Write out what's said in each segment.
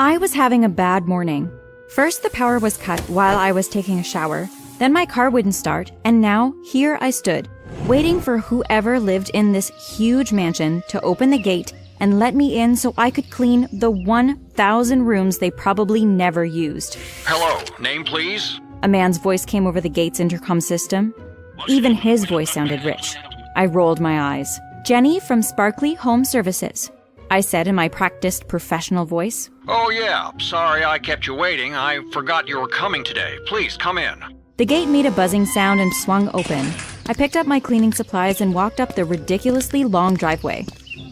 I was having a bad morning. First, the power was cut while I was taking a shower. Then my car wouldn't start, and now here I stood, waiting for whoever lived in this huge mansion to open the gate and let me in so I could clean the 1,000 rooms they probably never used. Hello, name please? A man's voice came over the gate's intercom system. Even his voice sounded rich. I rolled my eyes. Jenny from Sparkly Home Services, I said in my practiced professional voice. Oh yeah, sorry I kept you waiting. I forgot you were coming today. Please, come in. The gate made a buzzing sound and swung open. I picked up my cleaning supplies and walked up the ridiculously long driveway.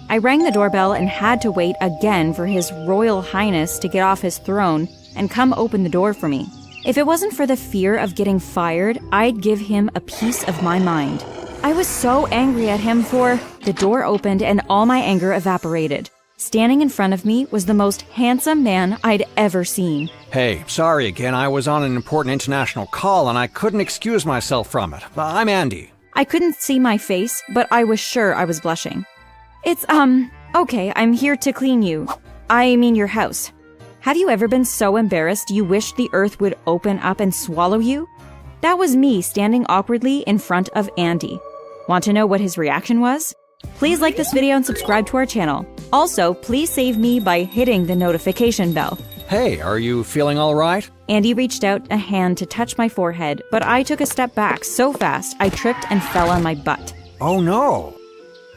I rang the doorbell and had to wait again for His Royal Highness to get off his throne and come open the door for me. If it wasn't for the fear of getting fired, I'd give him a piece of my mind. I was so angry at him for... The door opened and all my anger evaporated. Standing in front of me was the most handsome man I'd ever seen. Hey, sorry again. I was on an important international call and I couldn't excuse myself from it. I'm Andy. I couldn't see my face, but I was sure I was blushing. It's, okay, I'm here to clean you. I mean your house. Have you ever been so embarrassed you wished the earth would open up and swallow you? That was me standing awkwardly in front of Andy. Want to know what his reaction was? Please like this video and subscribe to our channel. Also, please save me by hitting the notification bell. Hey, are you feeling all right? Andy reached out a hand to touch my forehead, but I took a step back so fast I tripped and fell on my butt. Oh no.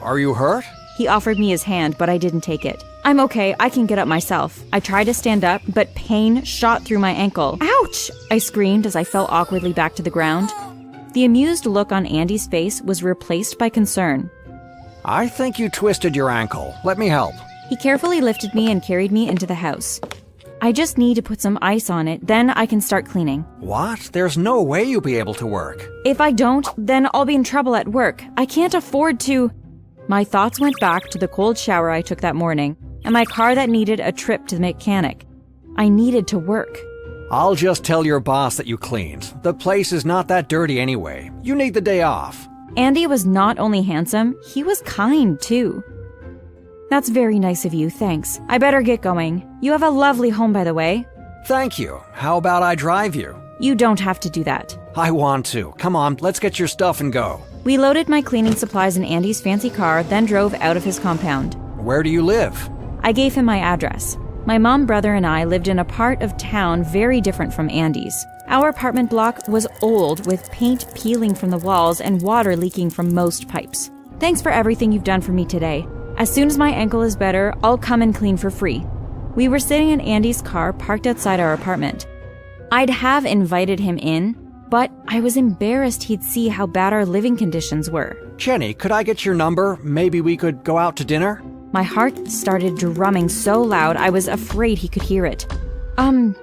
Are you hurt? He offered me his hand, but I didn't take it. I'm okay, I can get up myself. I tried to stand up, but pain shot through my ankle. Ouch! I screamed as I fell awkwardly back to the ground. The amused look on Andy's face was replaced by concern. I think you twisted your ankle. Let me help. He carefully lifted me and carried me into the house. I just need to put some ice on it, then I can start cleaning. What? There's no way you'll be able to work. If I don't, then I'll be in trouble at work. I can't afford to... My thoughts went back to the cold shower I took that morning, and my car that needed a trip to the mechanic. I needed to work. I'll just tell your boss that you cleaned. The place is not that dirty anyway. You need the day off. Andy was not only handsome, he was kind, too. That's very nice of you, thanks. I better get going. You have a lovely home, by the way. Thank you. How about I drive you? You don't have to do that. I want to. Come on, let's get your stuff and go. We loaded my cleaning supplies in Andy's fancy car, then drove out of his compound. Where do you live? I gave him my address. My mom, brother, and I lived in a part of town very different from Andy's. Our apartment block was old, with paint peeling from the walls and water leaking from most pipes. Thanks for everything you've done for me today. As soon as my ankle is better, I'll come and clean for free. We were sitting in Andy's car parked outside our apartment. I'd have invited him in, but I was embarrassed he'd see how bad our living conditions were. Jenny, could I get your number? Maybe we could go out to dinner? My heart started drumming so loud I was afraid he could hear it.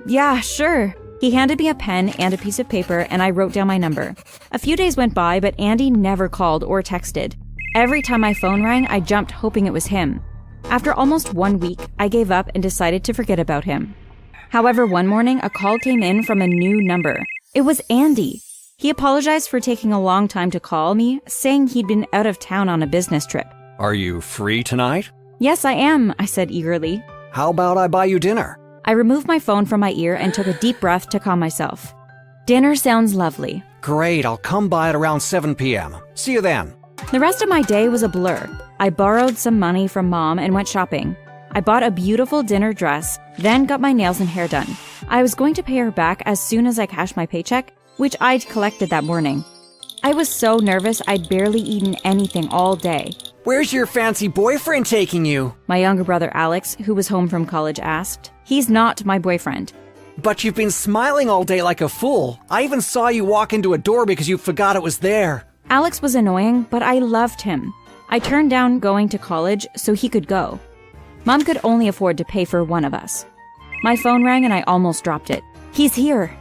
Yeah, sure. He handed me a pen and a piece of paper, and I wrote down my number. A few days went by, but Andy never called or texted. Every time my phone rang, I jumped hoping it was him. After almost 1 week, I gave up and decided to forget about him. However, one morning, a call came in from a new number. It was Andy. He apologized for taking a long time to call me, saying he'd been out of town on a business trip. Are you free tonight? Yes, I am, I said eagerly. How about I buy you dinner? I removed my phone from my ear and took a deep breath to calm myself. Dinner sounds lovely. Great, I'll come by at around 7 p.m. See you then. The rest of my day was a blur. I borrowed some money from Mom and went shopping. I bought a beautiful dinner dress, then got my nails and hair done. I was going to pay her back as soon as I cashed my paycheck, which I'd collected that morning. I was so nervous I'd barely eaten anything all day. Where's your fancy boyfriend taking you? My younger brother Alex, who was home from college, asked. He's not my boyfriend. But you've been smiling all day like a fool. I even saw you walk into a door because you forgot it was there. Alex was annoying, but I loved him. I turned down going to college so he could go. Mom could only afford to pay for one of us. My phone rang and I almost dropped it. He's here.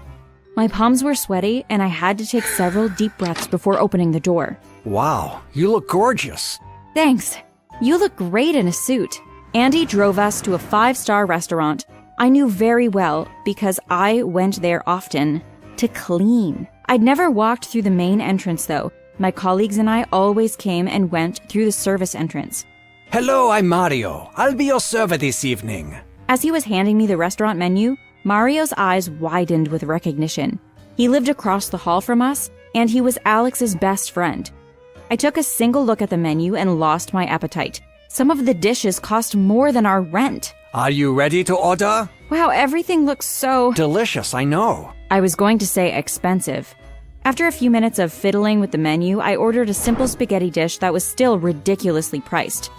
My palms were sweaty and I had to take several deep breaths before opening the door. Wow, you look gorgeous. Thanks. You look great in a suit. Andy drove us to a 5-star restaurant I knew very well because I went there often to clean. I'd never walked through the main entrance though. My colleagues and I always came and went through the service entrance. Hello, I'm Mario. I'll be your server this evening. As he was handing me the restaurant menu, Mario's eyes widened with recognition. He lived across the hall from us, and he was Alex's best friend. I took a single look at the menu and lost my appetite. Some of the dishes cost more than our rent. Are you ready to order? Wow, everything looks so... Delicious, I know. I was going to say expensive. After a few minutes of fiddling with the menu, I ordered a simple spaghetti dish that was still ridiculously priced.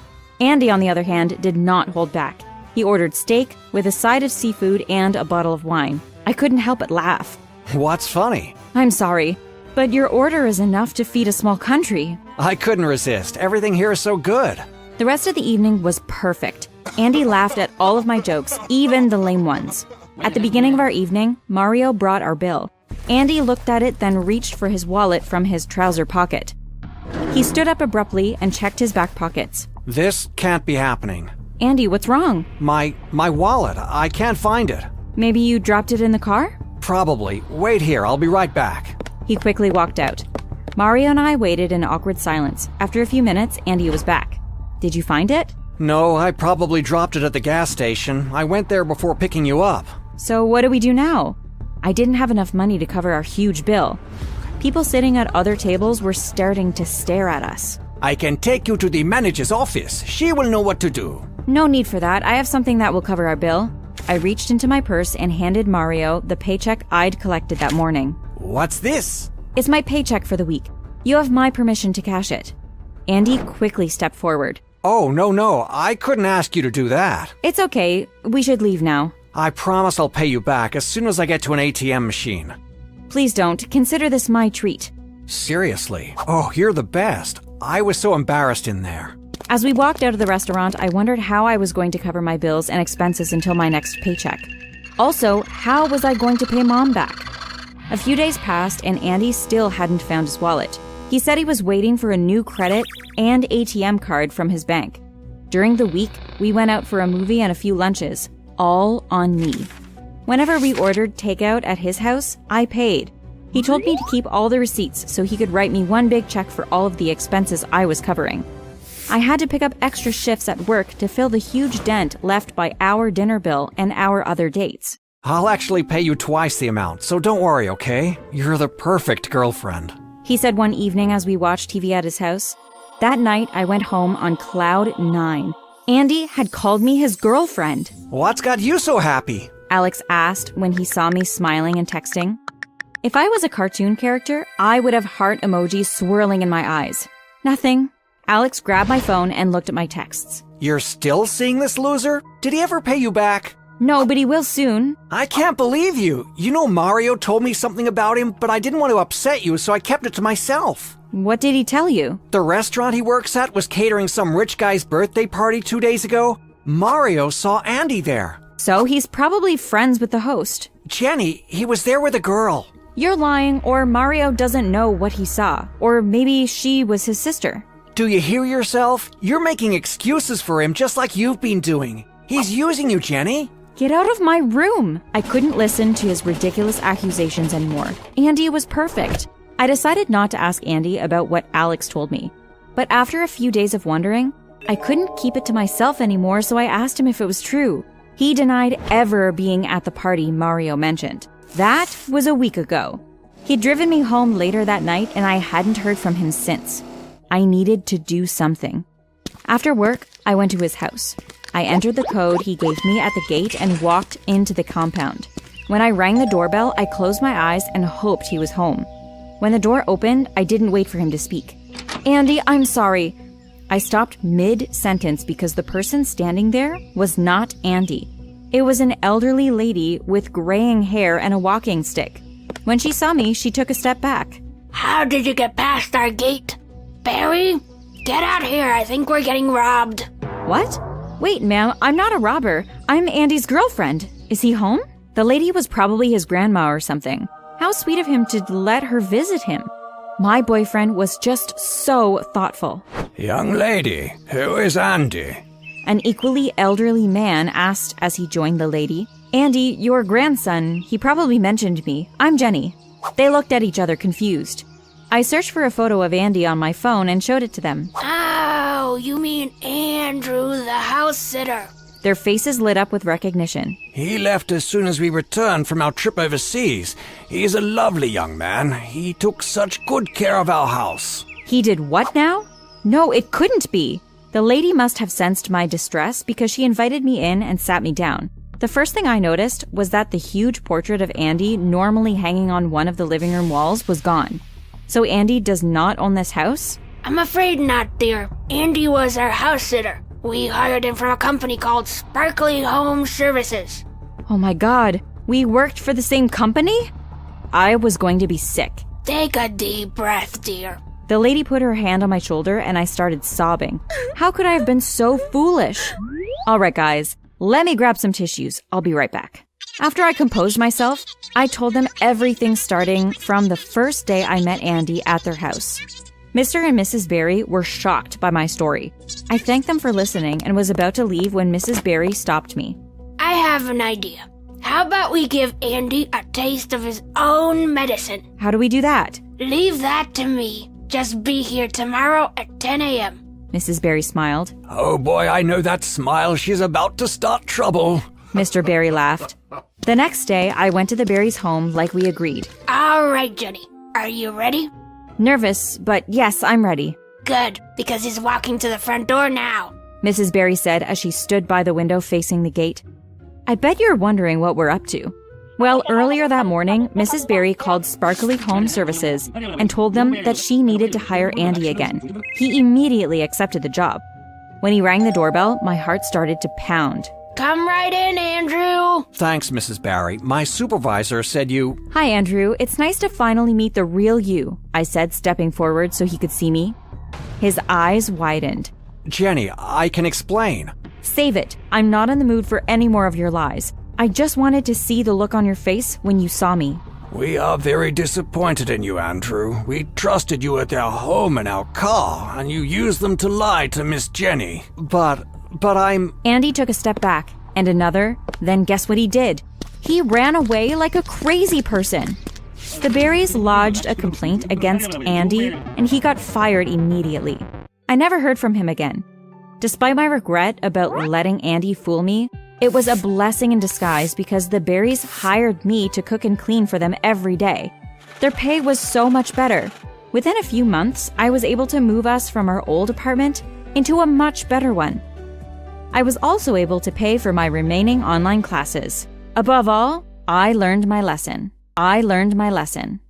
Andy, on the other hand, did not hold back. He ordered steak with a side of seafood and a bottle of wine. I couldn't help but laugh. What's funny? I'm sorry, but your order is enough to feed a small country. I couldn't resist. Everything here is so good. The rest of the evening was perfect. Andy laughed at all of my jokes, even the lame ones. At the beginning of our evening, Mario brought our bill. Andy looked at it, then reached for his wallet from his trouser pocket. He stood up abruptly and checked his back pockets. This can't be happening. Andy, what's wrong? My wallet. I can't find it. Maybe you dropped it in the car? Probably. Wait here, I'll be right back. He quickly walked out. Mario and I waited in awkward silence. After a few minutes, Andy was back. Did you find it? No, I probably dropped it at the gas station. I went there before picking you up. So what do we do now? I didn't have enough money to cover our huge bill. People sitting at other tables were starting to stare at us. I can take you to the manager's office. She will know what to do. No need for that. I have something that will cover our bill. I reached into my purse and handed Mario the paycheck I'd collected that morning. What's this? It's my paycheck for the week. You have my permission to cash it. Andy quickly stepped forward. Oh, no. I couldn't ask you to do that. It's okay. We should leave now. I promise I'll pay you back as soon as I get to an ATM machine. Please don't. Consider this my treat. Seriously? Oh, you're the best. I was so embarrassed in there. As we walked out of the restaurant, I wondered how I was going to cover my bills and expenses until my next paycheck. Also, how was I going to pay Mom back? A few days passed and Andy still hadn't found his wallet. He said he was waiting for a new credit and ATM card from his bank. During the week, we went out for a movie and a few lunches, all on me. Whenever we ordered takeout at his house, I paid. He told me to keep all the receipts so he could write me one big check for all of the expenses I was covering. I had to pick up extra shifts at work to fill the huge dent left by our dinner bill and our other dates. I'll actually pay you twice the amount, so don't worry, okay? You're the perfect girlfriend. He said one evening as we watched TV at his house. That night, I went home on cloud 9. Andy had called me his girlfriend. What's got you so happy? Alex asked when he saw me smiling and texting. If I was a cartoon character, I would have heart emojis swirling in my eyes. Nothing. Alex grabbed my phone and looked at my texts. You're still seeing this loser? Did he ever pay you back? No, but he will soon. I can't believe you. You know Mario told me something about him, but I didn't want to upset you, so I kept it to myself. What did he tell you? The restaurant he works at was catering some rich guy's birthday party 2 days ago. Mario saw Andy there. So he's probably friends with the host. Jenny, he was there with a girl. You're lying, or Mario doesn't know what he saw. Or maybe she was his sister. Do you hear yourself? You're making excuses for him just like you've been doing. He's using you, Jenny. Get out of my room! I couldn't listen to his ridiculous accusations anymore. Andy was perfect. I decided not to ask Andy about what Alex told me. But after a few days of wondering, I couldn't keep it to myself anymore, so I asked him if it was true. He denied ever being at the party Mario mentioned. That was a week ago. He'd driven me home later that night, and I hadn't heard from him since. I needed to do something. After work, I went to his house. I entered the code he gave me at the gate and walked into the compound. When I rang the doorbell, I closed my eyes and hoped he was home. When the door opened, I didn't wait for him to speak. Andy, I'm sorry. I stopped mid-sentence because the person standing there was not Andy. It was an elderly lady with graying hair and a walking stick. When she saw me, she took a step back. How did you get past our gate? Barry? Get out here, I think we're getting robbed. What? Wait, ma'am, I'm not a robber. I'm Andy's girlfriend. Is he home? The lady was probably his grandma or something. How sweet of him to let her visit him. My boyfriend was just so thoughtful. Young lady, who is Andy? An equally elderly man asked as he joined the lady. Andy, your grandson, he probably mentioned me. I'm Jenny. They looked at each other confused. I searched for a photo of Andy on my phone and showed it to them. Oh, you mean Andrew, the house sitter. Their faces lit up with recognition. He left as soon as we returned from our trip overseas. He's a lovely young man. He took such good care of our house. He did what now? No, it couldn't be. The lady must have sensed my distress because she invited me in and sat me down. The first thing I noticed was that the huge portrait of Andy normally hanging on one of the living room walls was gone. So Andy does not own this house? I'm afraid not, dear. Andy was our house sitter. We hired him from a company called Sparkly Home Services. Oh my god, we worked for the same company? I was going to be sick. Take a deep breath, dear. The lady put her hand on my shoulder and I started sobbing. How could I have been so foolish? All right, guys, let me grab some tissues. I'll be right back. After I composed myself, I told them everything starting from the first day I met Andy at their house. Mr. and Mrs. Barry were shocked by my story. I thanked them for listening and was about to leave when Mrs. Barry stopped me. I have an idea. How about we give Andy a taste of his own medicine? How do we do that? Leave that to me. Just be here tomorrow at 10 a.m. Mrs. Barry smiled. Oh boy, I know that smile. She's about to start trouble. Mr. Barry laughed. The next day, I went to the Barrys' home like we agreed. All right, Jenny. Are you ready? Nervous, but yes, I'm ready. Good, because he's walking to the front door now. Mrs. Barry said as she stood by the window facing the gate. I bet you're wondering what we're up to. Well, earlier that morning, Mrs. Barry called Sparkly Home Services and told them that she needed to hire Andy again. He immediately accepted the job. When he rang the doorbell, my heart started to pound. Come right in, Andrew. Thanks, Mrs. Barry. My supervisor said you... Hi, Andrew. It's nice to finally meet the real you, I said, stepping forward so he could see me. His eyes widened. Jenny, I can explain. Save it. I'm not in the mood for any more of your lies. I just wanted to see the look on your face when you saw me. We are very disappointed in you, Andrew. We trusted you with our home and our car, and you used them to lie to Miss Jenny. But I'm... Andy took a step back, and another, then guess what he did? He ran away like a crazy person. The Barrys lodged a complaint against Andy, and he got fired immediately. I never heard from him again. Despite my regret about letting Andy fool me, it was a blessing in disguise because the Barrys hired me to cook and clean for them every day. Their pay was so much better. Within a few months, I was able to move us from our old apartment into a much better one. I was also able to pay for my remaining online classes. Above all, I learned my lesson. I learned my lesson.